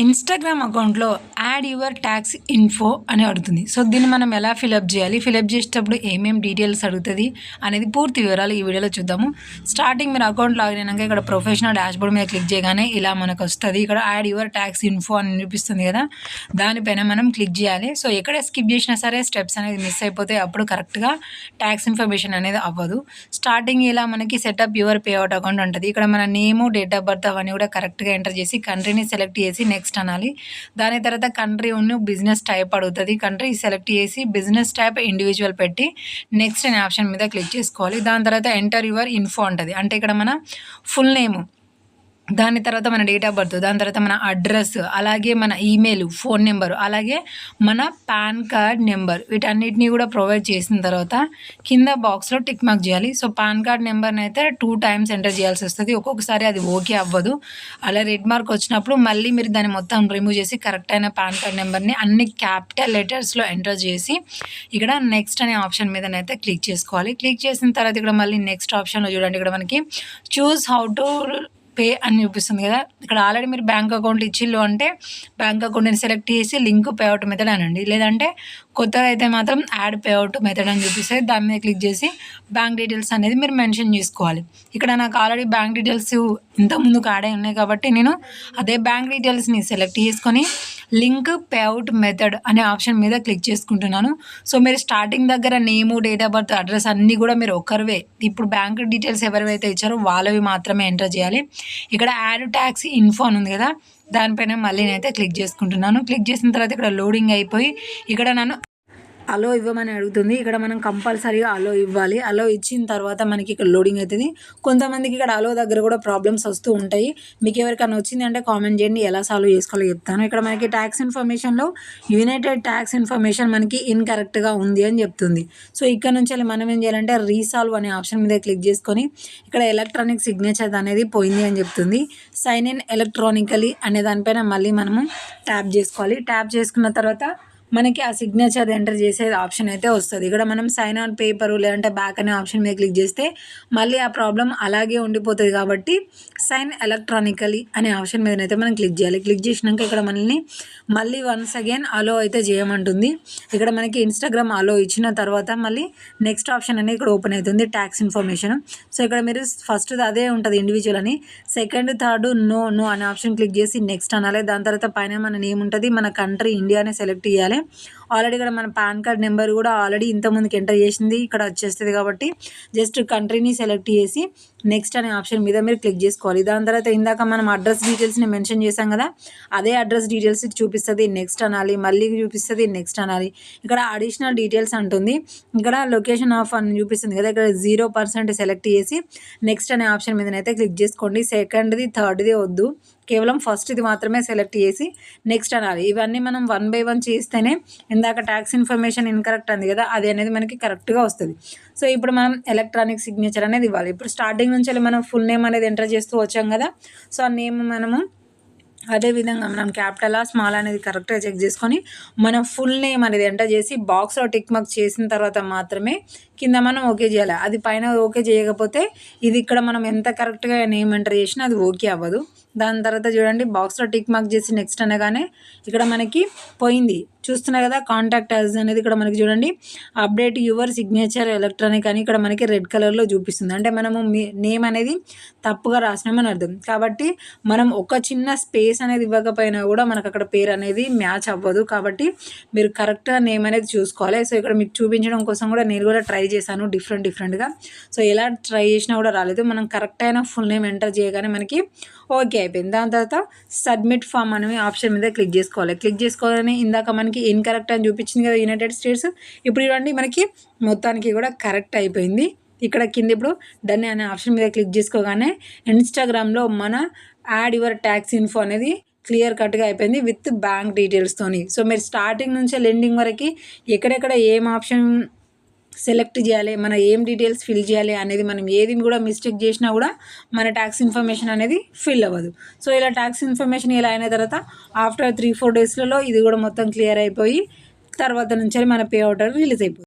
Instagram అకౌంట్‌లో add your tax info అని అడుగుతుంది. సో, దీన్ని మనం ఎలా ఫిలప్ చేయాలి? ఫిలప్ చేసేటప్పుడు ఏమేమి డీటెయిల్స్ అడుగుతది అనేది పూర్తి వివరాలు ఈ వీడియోలో చూద్దాము. స్టార్టింగ్ మీరు అకౌంట్ లాగిన్ అయినాక ఇక్కడ ప్రొఫెషనల్ డాష్‌బోర్డ్ మీద క్లిక్ చేయగానే ఇలా మనకొస్తది. ఇక్కడ యాడ్ యువర్ ట్యాక్స్ ఇన్ఫో అని చూపిస్తుంది కదా! దానిపైన మనం క్లిక్ చేయాలి. సో, ఎక్కడ స్కిప్ చేసినా సరే స్టెప్స్ అనేది మిస్ అయిపోతాయి. అప్పుడు కరెక్ట్‌గా ట్యాక్స్ ఇన్ఫర్మేషన్ అనేది అవ్వదు. స్టార్టింగ్ ఇలా మనకి సెటప్ యువర్ పేఅవుట్ అకౌంట్ ఉంటది. ఇక్కడ మన నేము, డేట్ ఆఫ్ బర్త్ అవన్నీ కూడా కరెక్ట్‌గా ఎంటర్ చేసి కంట్రీని సెలెక్ట్ చేసి నెక్స్ట్ అనాలి. దాని తర్వాత కంట్రీ బిజినెస్ టైప్ అడుగుతుంది. కంట్రీ సెలెక్ట్ చేసి బిజినెస్ టైప్ ఇండివిజువల్ పెట్టి నెక్స్ట్ అనే ఆప్షన్ మీద క్లిక్ చేసుకోవాలి. దాని తర్వాత ఎంటర్ యువర్ ఇన్ఫో అంటది. అంటే ఇక్కడ మన ఫుల్ నేము, దాని తర్వాత మన డేట్ ఆఫ్ బర్త్, దాని తర్వాత మన అడ్రస్, అలాగే మన ఈమెయిల్, ఫోన్ నెంబర్, అలాగే మన పాన్ కార్డ్ నెంబర్, వీటన్నిటిని కూడా ప్రొవైడ్ చేసిన తర్వాత కింద బాక్స్లో టిక్ మార్క్ చేయాలి. సో పాన్ కార్డ్ నెంబర్ని అయితే 2 టైమ్స్ ఎంటర్ చేయాల్సి వస్తుంది. ఒక్కొక్కసారి అది ఓకే అవ్వదు. అలా రెడ్ మార్క్ వచ్చినప్పుడు మళ్ళీ మీరు దాన్ని మొత్తం రిమూవ్ చేసి కరెక్ట్ అయిన పాన్ కార్డ్ నెంబర్ని అన్ని క్యాపిటల్ లెటర్స్లో ఎంటర్ చేసి ఇక్కడ నెక్స్ట్ అనే ఆప్షన్ మీదనైతే క్లిక్ చేసుకోవాలి. క్లిక్ చేసిన తర్వాత ఇక్కడ మళ్ళీ నెక్స్ట్ ఆప్షన్లో చూడండి, ఇక్కడ మనకి చూస్ హౌ టు పే అని చూపిస్తుంది కదా! ఇక్కడ ఆల్రెడీ మీరు బ్యాంక్ అకౌంట్ ఇచ్చిల్లు అంటే బ్యాంక్ అకౌంట్ని సెలెక్ట్ చేసి లింక్ పేఅవుట్ మెథడ్ అనండి. లేదంటే కొత్తగా అయితే మాత్రం యాడ్ పేఅవుట్ మెథడ్ అని చూపిస్తుంది. దాని మీద క్లిక్ చేసి బ్యాంక్ డీటెయిల్స్ అనేది మీరు మెన్షన్ చేసుకోవాలి. ఇక్కడ నాకు ఆల్రెడీ బ్యాంక్ డీటెయిల్స్ ఇంతకుముందుకు యాడ్ అయి ఉన్నాయి కాబట్టి నేను అదే బ్యాంక్ డీటెయిల్స్ని సెలెక్ట్ చేసుకొని లింక్ పేఅవుట్ మెథడ్ అనే ఆప్షన్ మీద క్లిక్ చేసుకుంటున్నాను. సో మీరు స్టార్టింగ్ దగ్గర నేము, డేట్ ఆఫ్ బర్త్, అడ్రస్ అన్నీ కూడా మీరు ఒకరివే ఇప్పుడు బ్యాంక్ డీటెయిల్స్ ఎవరివైతే ఇచ్చారో వాళ్ళవి మాత్రమే ఎంటర్ చేయాలి. ఇక్కడ యాడ్ ట్యాక్స్ ఇన్ఫో అని ఉంది కదా, దానిపైన మళ్ళీ నేనైతే క్లిక్ చేసుకుంటున్నాను. క్లిక్ చేసిన తర్వాత ఇక్కడ లోడింగ్ అయిపోయి ఇక్కడ నన్ను అలో ఇవ్వమని అడుగుతుంది. ఇక్కడ మనం కంపల్సరీగా అలో ఇవ్వాలి. అలో ఇచ్చిన తర్వాత మనకి ఇక్కడ లోడింగ్ అవుతుంది. కొంతమందికి ఇక్కడ అలో దగ్గర కూడా ప్రాబ్లమ్స్ వస్తూ ఉంటాయి. మీకు ఎవరికైనా వచ్చింది అంటే కామెంట్ చేయండి, ఎలా సాల్వ్ చేసుకోవాలో చెప్తాను. ఇక్కడ మనకి ట్యాక్స్ ఇన్ఫర్మేషన్లో యునైటెడ్ ట్యాక్స్ ఇన్ఫర్మేషన్ మనకి ఇన్కరెక్ట్గా ఉంది అని చెప్తుంది. సో ఇక్కడ నుంచి మనం ఏం చేయాలంటే రీసాల్వ్ అనే ఆప్షన్ మీద క్లిక్ చేసుకొని ఇక్కడ ఎలక్ట్రానిక్ సిగ్నేచర్ అనేది పోయింది అని చెప్తుంది. సైన్ ఇన్ ఎలక్ట్రానికలీ అనే దానిపైన మళ్ళీ మనము ట్యాప్ చేసుకోవాలి. ట్యాప్ చేసుకున్న తర్వాత మనకి ఆ సిగ్నేచర్ ఎంటర్ చేసే ఆప్షన్ అయితే వస్తుంది. ఇక్కడ మనం సైన్ ఆన్ పేపరు లేదంటే బ్యాక్ అనే ఆప్షన్ మీద క్లిక్ చేస్తే మళ్ళీ ఆ ప్రాబ్లం అలాగే ఉండిపోతుంది. కాబట్టి సైన్ ఎలక్ట్రానికలీ అనే ఆప్షన్ మీద అయితే మనం క్లిక్ చేయాలి. క్లిక్ చేసినాక ఇక్కడ మనల్ని మళ్ళీ వన్స్ అగైన్ అలో అయితే చేయమంటుంది. ఇక్కడ మనకి ఇన్స్టాగ్రామ్ అలో ఇచ్చిన తర్వాత మళ్ళీ నెక్స్ట్ ఆప్షన్ అనేది ఇక్కడ ఓపెన్ అవుతుంది, ట్యాక్స్ ఇన్ఫర్మేషన్. సో ఇక్కడ మీరు ఫస్ట్ అదే ఉంటుంది ఇండివిజువల్ అని, సెకండ్ థర్డ్ నో నో అనే ఆప్షన్ క్లిక్ చేసి నెక్స్ట్ అనాలి. దాని తర్వాత పైన మన నేమ్ ఉంటుంది, మన కంట్రీ ఇండియానే సెలెక్ట్ చేయాలి. ఆల్రెడీ ఇక్కడ మన పాన్ కార్డ్ నెంబర్ కూడా ఆల్రెడీ ఇంతకుముందుకు ఎంటర్ చేసింది ఇక్కడ వచ్చేస్తుంది. కాబట్టి జస్ట్ కంట్రీని సెలెక్ట్ చేసి నెక్స్ట్ అనే ఆప్షన్ మీద మీరు క్లిక్ చేసుకోవాలి. దాని తర్వాత ఇందాక మనం అడ్రస్ డీటెయిల్స్ని మెన్షన్ చేసాం కదా, అదే అడ్రస్ డీటెయిల్స్ చూపిస్తుంది, నెక్స్ట్ అనాలి. మళ్ళీ చూపిస్తుంది, నెక్స్ట్ అనాలి. ఇక్కడ అడిషనల్ డీటెయిల్స్ అంటుంది. ఇక్కడ లొకేషన్ ఆఫ్ అని చూపిస్తుంది కదా, ఇక్కడ 0% సెలెక్ట్ చేసి నెక్స్ట్ అనే ఆప్షన్ మీదనైతే క్లిక్ చేసుకోండి. సెకండ్ది థర్డ్ది వద్దు, కేవలం ఫస్ట్ది మాత్రమే సెలెక్ట్ చేసి నెక్స్ట్ అనాలి. ఇవన్నీ మనం 1 by 1 చేస్తేనే ఇందాక ట్యాక్స్ ఇన్ఫర్మేషన్ ఇన్కరెక్ట్ అంది కదా, అది అనేది మనకి కరెక్ట్గా వస్తుంది. సో ఇప్పుడు మనం ఎలక్ట్రానిక్ సిగ్నేచర్ అనేది ఇవ్వాలి. ఇప్పుడు స్టార్టింగ్ నుంచి మనం ఫుల్ నేమ్ అనేది ఎంటర్ చేస్తూ వచ్చాం కదా, సో ఆ నేమ్ మనము అదేవిధంగా మనం క్యాపిటలా స్మాల్ అనేది కరెక్ట్గా చెక్ చేసుకొని మనం ఫుల్ నేమ్ అనేది ఎంటర్ చేసి బాక్స్లో టిక్ మార్క్ చేసిన తర్వాత మాత్రమే కింద మనం ఓకే చేయాలి. అది పైన ఓకే చేయకపోతే ఇది ఇక్కడ మనం ఎంత కరెక్ట్గా నేమ్ ఎంటర్ చేసినా అది ఓకే అవ్వదు. దాని తర్వాత చూడండి బాక్స్లో టిక్ మార్క్ చేసి నెక్స్ట్ అనగానే ఇక్కడ మనకి పోయింది చూస్తున్నారు కదా, కాంటాక్ట్ అస్ అనేది ఇక్కడ మనకి చూడండి అప్డేట్ యువర్ సిగ్నేచర్ ఎలక్ట్రానిక్ అని ఇక్కడ మనకి రెడ్ కలర్లో చూపిస్తుంది. అంటే మనము నేమ్ అనేది తప్పుగా రాసినామని అర్థం. కాబట్టి మనం ఒక చిన్న స్పేస్ అనేది ఇవ్వకపోయినా కూడా మనకు అక్కడ పేరు అనేది మ్యాచ్ అవ్వదు. కాబట్టి మీరు కరెక్ట్గా నేమ్ అనేది చూసుకోవాలి. సో ఇక్కడ మీకు చూపించడం కోసం కూడా నేను కూడా ట్రై చేశాను డిఫరెంట్గా. సో ఎలా ట్రై చేసినా కూడా రాలేదు. మనం కరెక్ట్ అయిన ఫుల్ నేమ్ ఎంటర్ చేయగానే మనకి ఓకే అయిపోయింది. దాని తర్వాత సబ్మిట్ ఫామ్ అనే ఆప్షన్ మీద క్లిక్ చేసుకోవాలి. క్లిక్ చేసుకోవాలని ఇందాక మనకి ఇన్కరెక్ట్ అని చూపించింది కదా యునైటెడ్ స్టేట్స్, ఇప్పుడు చూడండి మనకి మొత్తానికి కూడా కరెక్ట్ అయిపోయింది. ఇక్కడ కింద ఇప్పుడు డన్ అనే ఆప్షన్ మీద క్లిక్ చేసుకోగానే ఇన్స్టాగ్రామ్లో మన యాడ్ యువర్ ట్యాక్స్ ఇన్ఫో అనేది క్లియర్ కట్గా అయిపోయింది విత్ బ్యాంక్ డీటెయిల్స్తోని. సో మీరు స్టార్టింగ్ నుంచి ఎండింగ్ వరకు ఎక్కడెక్కడ ఏం ఆప్షన్ సెలెక్ట్ చేయాలి, మన ఏం డీటెయిల్స్ ఫిల్ చేయాలి అనేది మనం ఏది కూడా మిస్టేక్ చేసినా కూడా మన ట్యాక్స్ ఇన్ఫర్మేషన్ అనేది ఫిల్ అవ్వదు. సో ఇలా ట్యాక్స్ ఇన్ఫర్మేషన్ ఇలా అయిన తర్వాత ఆఫ్టర్ 3-4 డేస్లలో ఇది కూడా మొత్తం క్లియర్ అయిపోయి తర్వాత నుంచి మన పే అవుట్ రిలీజ్ అయిపోతుంది.